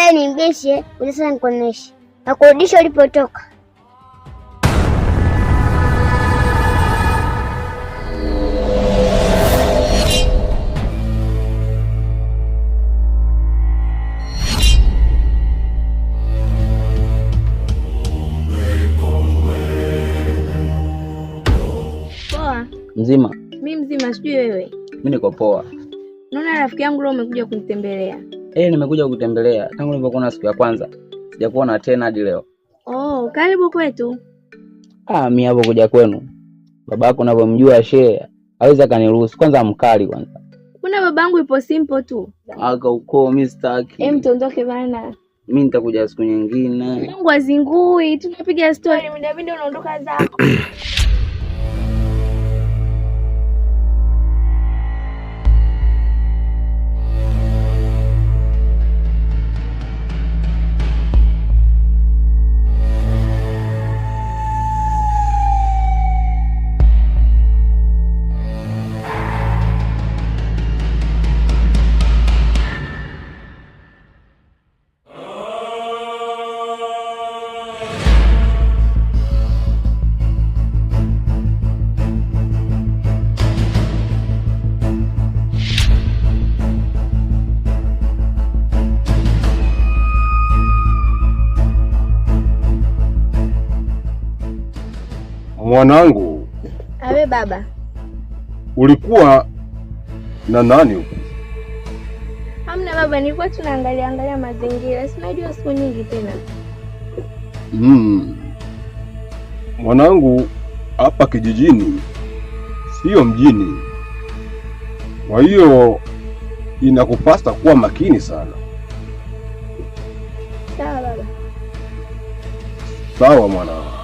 Baadaye nimgeshe, sasa nikuoneshe. Na kurudisha ulipotoka. Poa. Mzima? Mimi mzima, sijui wewe. Mimi niko poa. Naona rafiki yangu leo umekuja kunitembelea. Nimekuja kukutembelea. Tangu nilipokuona siku ya kwanza sijakuona tena hadi leo. Oh, karibu kwetu. Mimi hapo kuja kwenu. Babako unavyomjua shehe, hawezi akaniruhusu. Kwanza mkali kwanza. Kuna babangu ipo simple tu. Aka uko mistaki. Tuondoke bana. Mimi nitakuja siku nyingine. Mungu azingui, tunapiga story, mdabidi unaondoka zako. Mwanangu. Awe baba. Ulikuwa na nani huko? Hamna baba, nilikuwa tunaangalia mazingira. Sinajua siku nyingi tena. Mwanangu, hapa kijijini sio mjini. Kwa hiyo inakupasa kuwa makini sana. Sawa baba. Sawa mwanangu.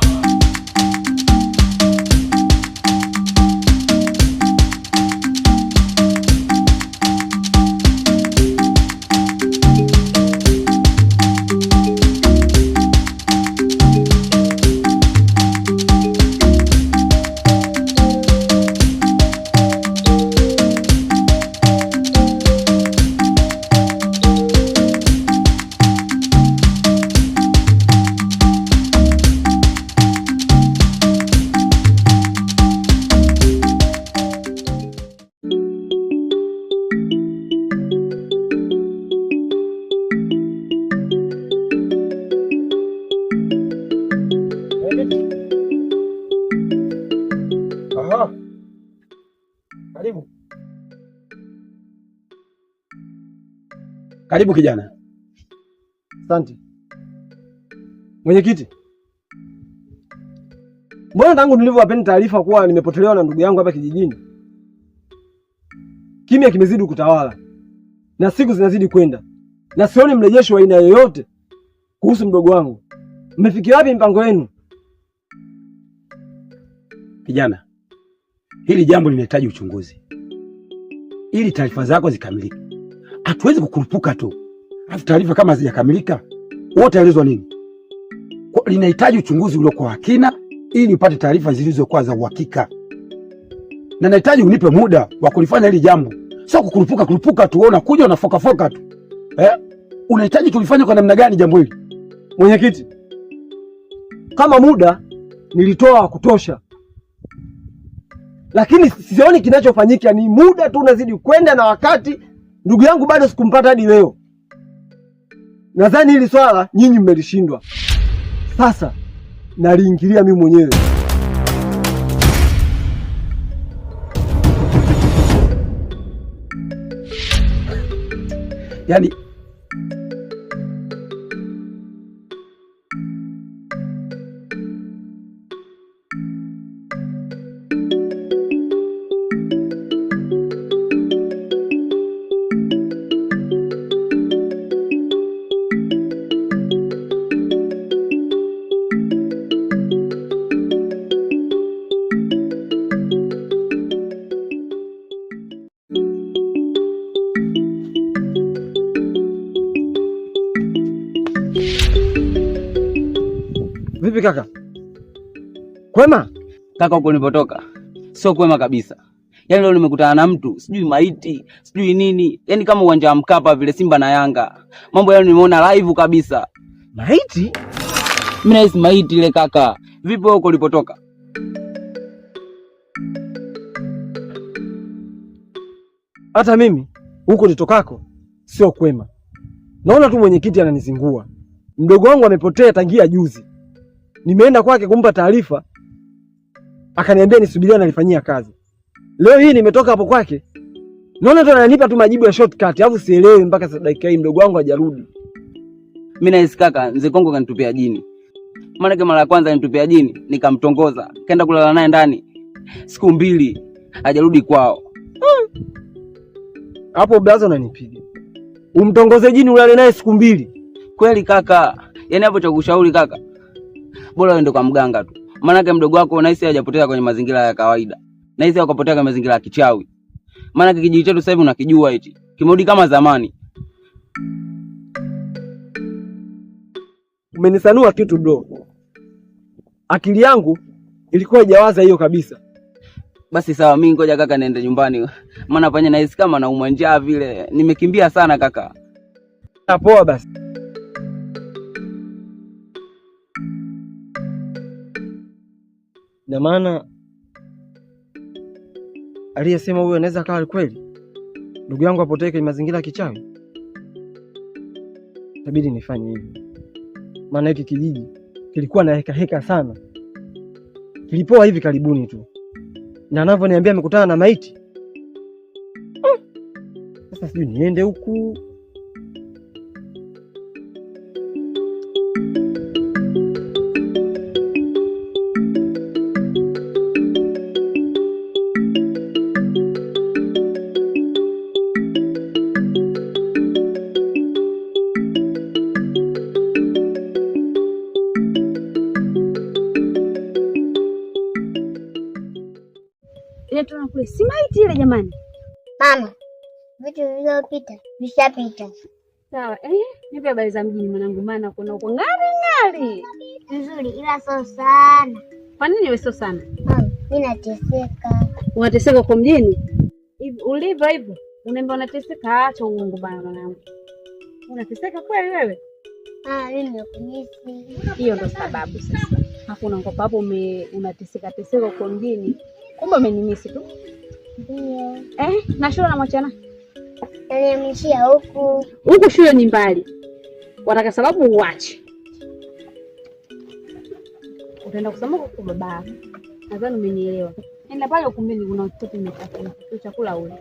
Karibu. Karibu kijana. Asante. Mwenyekiti, mbona tangu nilivyowapeni taarifa kuwa nimepotelewa na ndugu yangu hapa kijijini, kimya kimezidi kutawala na siku zinazidi kwenda na sioni mrejesho wa aina yoyote kuhusu mdogo wangu? Mmefikia wapi mpango wenu? Kijana, hili jambo linahitaji uchunguzi ili taarifa zako zikamilike. Hatuwezi kukurupuka tu alafu taarifa kama hazijakamilika wote elezwa nini? Linahitaji uchunguzi uliokuwa wa kina ili upate taarifa zilizokuwa za uhakika, na nahitaji unipe muda wa kulifanya hili jambo, sio kukurupuka tu unakuja unafoka tu. Unahitaji tulifanye kwa namna gani jambo hili? Mwenyekiti, kama muda nilitoa wa kutosha, lakini sioni kinachofanyika. Ni muda tu unazidi kwenda na wakati ndugu yangu bado sikumpata hadi leo. Nadhani hili swala nyinyi mmelishindwa. Sasa naliingilia mimi mwenyewe. Yaani Vipi kaka? Kwema? Kaka, huko nilipotoka sio kwema kabisa. Yaani leo nimekutana na mtu, sijui maiti, sijui nini. Yaani kama uwanja wa Mkapa vile Simba na Yanga. Mambo yao nimeona live kabisa. Maiti? Mimi nahisi maiti ile kaka. Vipi huko ulipotoka? Hata mimi huko nitokako sio kwema. Naona tu mwenyekiti ananizingua. Mdogo wangu amepotea tangia juzi. Nimeenda kwake kumpa taarifa, akaniambia nisubiria nalifanyia kazi. Leo hii nimetoka hapo kwake, naona tu ananipa tu majibu ya shortcut, alafu sielewi mpaka dakika hii mdogo wangu hajarudi. Mimi nahisi kaka, mzee Kongo kanitupia jini. Maana kama mara ya kwanza nitupia jini, nikamtongoza, kaenda kulala naye ndani. Siku 2 hajarudi kwao. Hapo blaza unanipiga. Umtongoze jini ulale naye siku 2? Kweli kaka. Yaani hapo cha kushauri kaka, bora uende kwa mganga tu. Maana mdogo wako nahisi hajapotea kwenye mazingira ya kawaida. Nahisi akapotea kwenye mazingira ya kichawi. Maana kijiji chetu sasa hivi unakijua eti. Kimerudi kama zamani. Umenisanua kitu bro. Akili yangu ilikuwa haijawaza hiyo kabisa. Basi sawa, mimi ngoja kaka niende nyumbani. Maana panya nahisi kama naumwa njaa vile. Nimekimbia sana kaka. Poa basi. Na maana aliyesema huyo anaweza kawa kweli ndugu yangu apotee kwenye mazingira ya kichawi. Itabidi nifanye hivi, maana hiki kijiji kilikuwa na heka sana. Kilipoa hivi karibuni tu, na anavyoniambia amekutana na maiti. Sasa sijui niende huku. Kule si maiti ile jamani. Mama, vitu vilivyopita vishapita. Sawa, nipe habari za mjini mwanangu, maana kuna uko ngari. Nzuri ila sio sana. Kwa nini wewe sio sana? Mama, mimi nateseka. Unateseka kwa mjini? Hivi ulivyo hivyo, unaambia unateseka, acha uongo bana mwanangu. Unateseka kweli wewe? Mimi nakumisi. Hiyo ndo sababu sasa. Hakuna ngopa hapo unateseka kwa mjini. Kumbe umenimisi tu. Ndio. Na shule unamwachana? Nilihamishia huku. Huku shule ni mbali. Wataka sababu uache. Utaenda kusoma kwa baba. Nadhani umenielewa. Nenda pale ukumbini kuna mtoto nimepata chakula ule.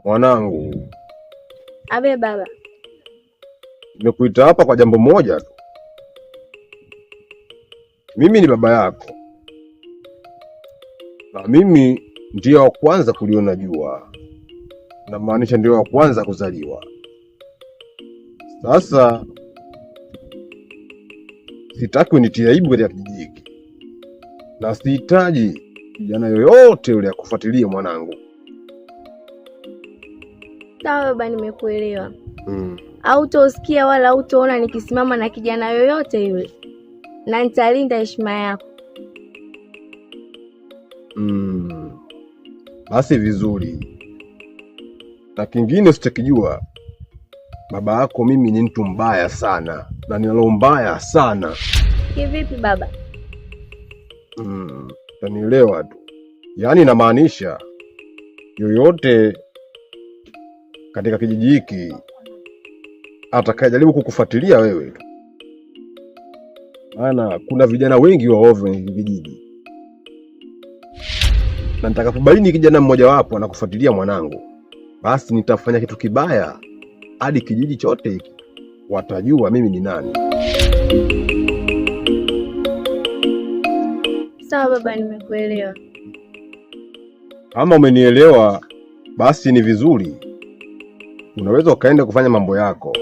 Mwanangu. Abe baba. Nimekuita hapa kwa jambo moja tu. Mimi ni baba yako. Na mimi ndiyo wa kwanza kuliona jua. Na maanisha ndiyo wa kwanza kuzaliwa. Sasa sitaki unitie aibu katika kijiji hiki. Na sihitaji kijana yoyote yule akufuatilie mwanangu. Sawa baba, nimekuelewa. Hautosikia wala hautaona nikisimama na kijana yoyote yule. Na nitalinda heshima yako. Basi vizuri. Na kingine usichokijua, baba yako mimi ni mtu mbaya sana. Na ni roho mbaya sana. Kivipi baba? Utanielewa tu. Yaani namaanisha yoyote katika kijiji hiki atakayejaribu kukufuatilia wewe tu. Maana kuna vijana wengi wa ovyo kwenye kijiji. Na nitakapobaini kijana mmoja wapo anakufuatilia mwanangu, basi nitafanya kitu kibaya hadi kijiji chote hiki watajua mimi ni nani. Sawa baba, nimekuelewa. Kama umenielewa, basi ni vizuri. Unaweza ukaenda kufanya mambo yako.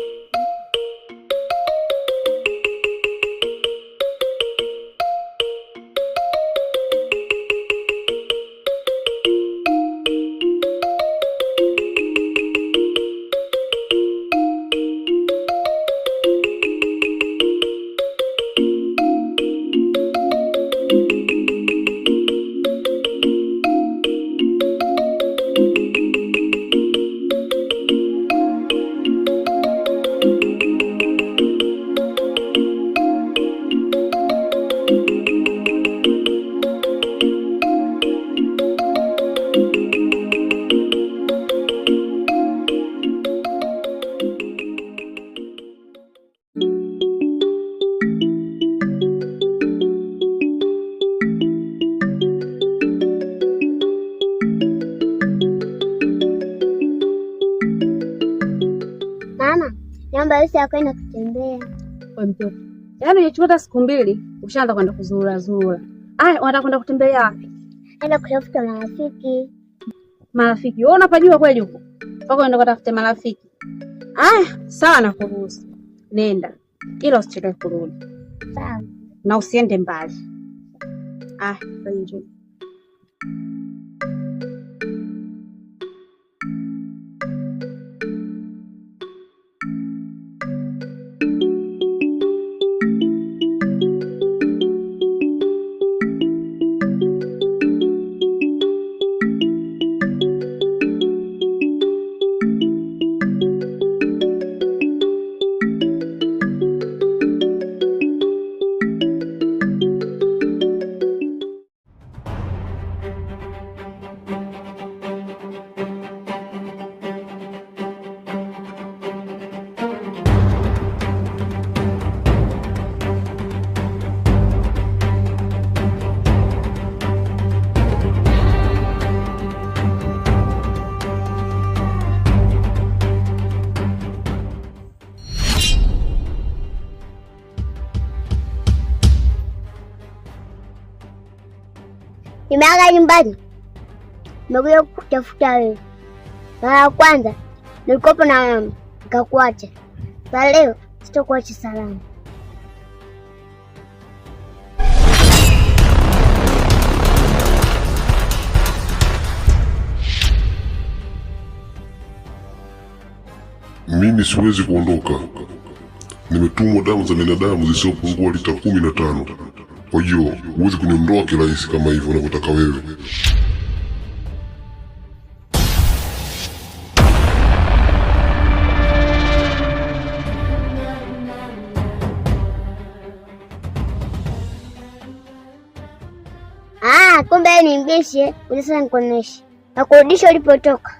naomba Lucy akaenda kutembea. Kwa mtoto. Yaani unachukua hata siku 2 ushaanza kwenda kuzurura zurura. Unataka kwenda kutembea wapi? Naenda kutafuta marafiki. Marafiki. Wewe unapajua kweli huko? Paka unaenda kutafuta marafiki. Sawa na kuruhusu. Nenda. Ila usichelewe kurudi. Sawa. Na usiende mbali. Nje. Nimeaga nyumbani. Nimekuja kutafuta wewe. Mara ya kwanza nilikopo na mama, nikakuacha. Sasa leo sitakuacha salama. Mimi siwezi kuondoka. Nimetumwa damu za binadamu zisizopungua lita 15. Kwa hiyo huwezi kuniondoa kirahisi kama hivyo unavyotaka wewe. Kumbe ni mbishi. Sasa nikuoneshe. Nakurudisha ulipotoka.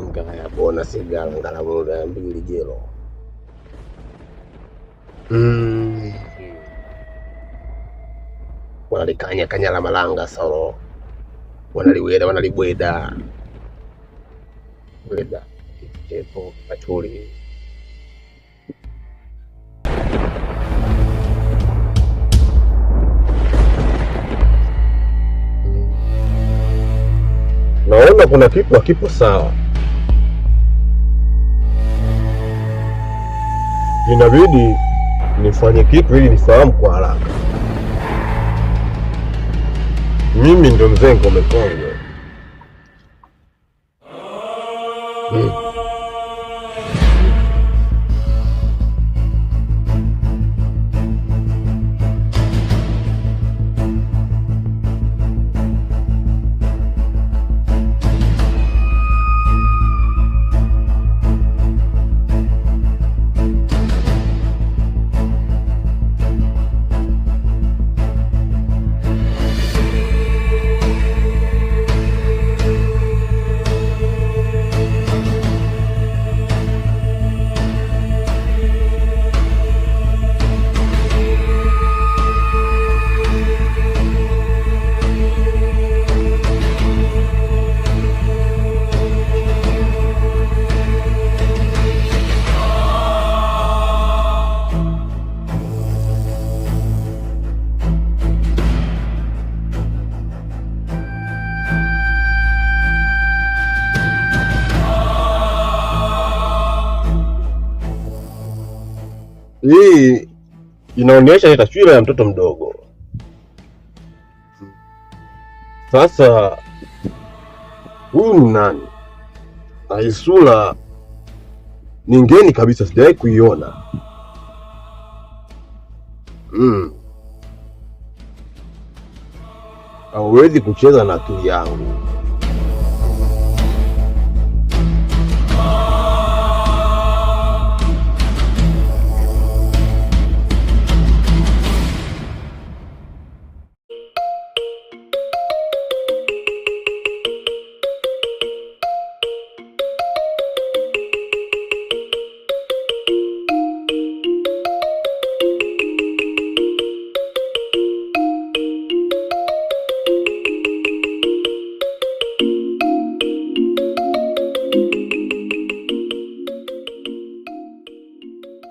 Ngaya bona sigala ngala muda mbili jelo. Wanalikanya kanyala malanga solo. Wanaliweda wanalibweda. Weda kichepo pachuli. Naona kuna kitu hakipo sawa. Inabidi nifanye kitu ili nifahamu kwa haraka. Mimi ndio mzee Ngome Kongwe. Hii inaonyesha ni taswira ya mtoto mdogo. Sasa huyu ni nani? Na hii sura ni ngeni kabisa, sijawahi kuiona. Hauwezi kucheza na akili yangu.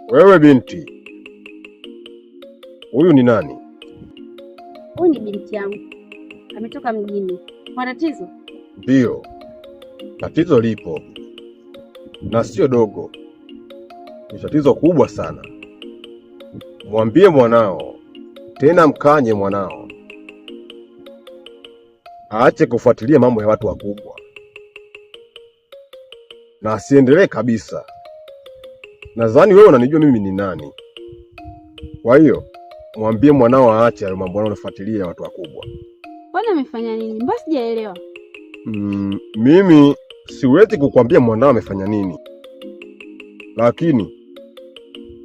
Wewe binti, huyu ni nani? Huyu ni binti yangu, ametoka mjini. Matatizo? Ndiyo, tatizo lipo na sio dogo, ni tatizo kubwa sana. Mwambie mwanao, tena mkanye mwanao aache kufuatilia mambo ya watu wakubwa na asiendelee kabisa. Nadhani wewe unanijua mimi ni nani. Kwa hiyo mwambie mwanao aache hayo mambo anayofuatilia watu wakubwa. Kwani amefanya nini? Mbona sijaelewa. Mimi siwezi kukwambia mwanao amefanya nini, lakini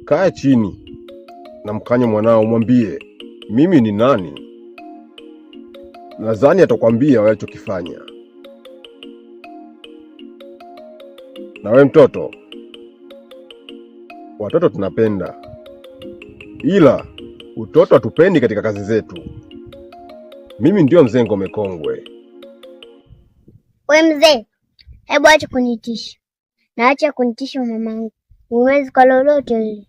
kaa chini na mkanye mwanao, mwambie mimi ni nani. Nadhani atakwambia walichokifanya. Na wewe mtoto, watoto tunapenda, ila utoto hatupendi katika kazi zetu. Mimi ndio mzee Ngome Kongwe. We mzee, hebu acha kunitisha na acha kunitisha mamangu. Huwezi kwa lolote lile.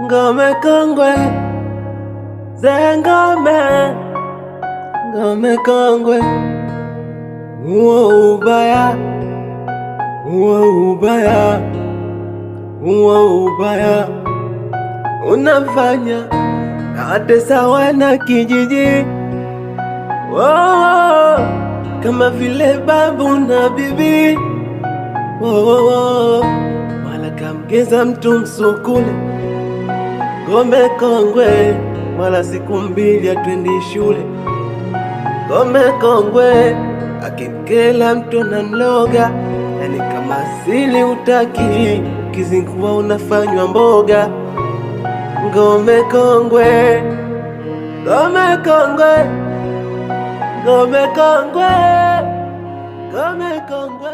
Ngome Kongwe, Ngome Kongwe, uo ubaya, unafanya nawatesa wana kijiji, kama vile babu na bibi, wala kamgeza mtu msukule. Ngome Kongwe, wala siku mbili atwendi shule. Ngome Kongwe, akikela mtu na mloga, yani kama asili utaki, ukizingua unafanywa mboga. Ngome Kongwe, Ngome Kongwe, Ngome Kongwe, Ngome Kongwe.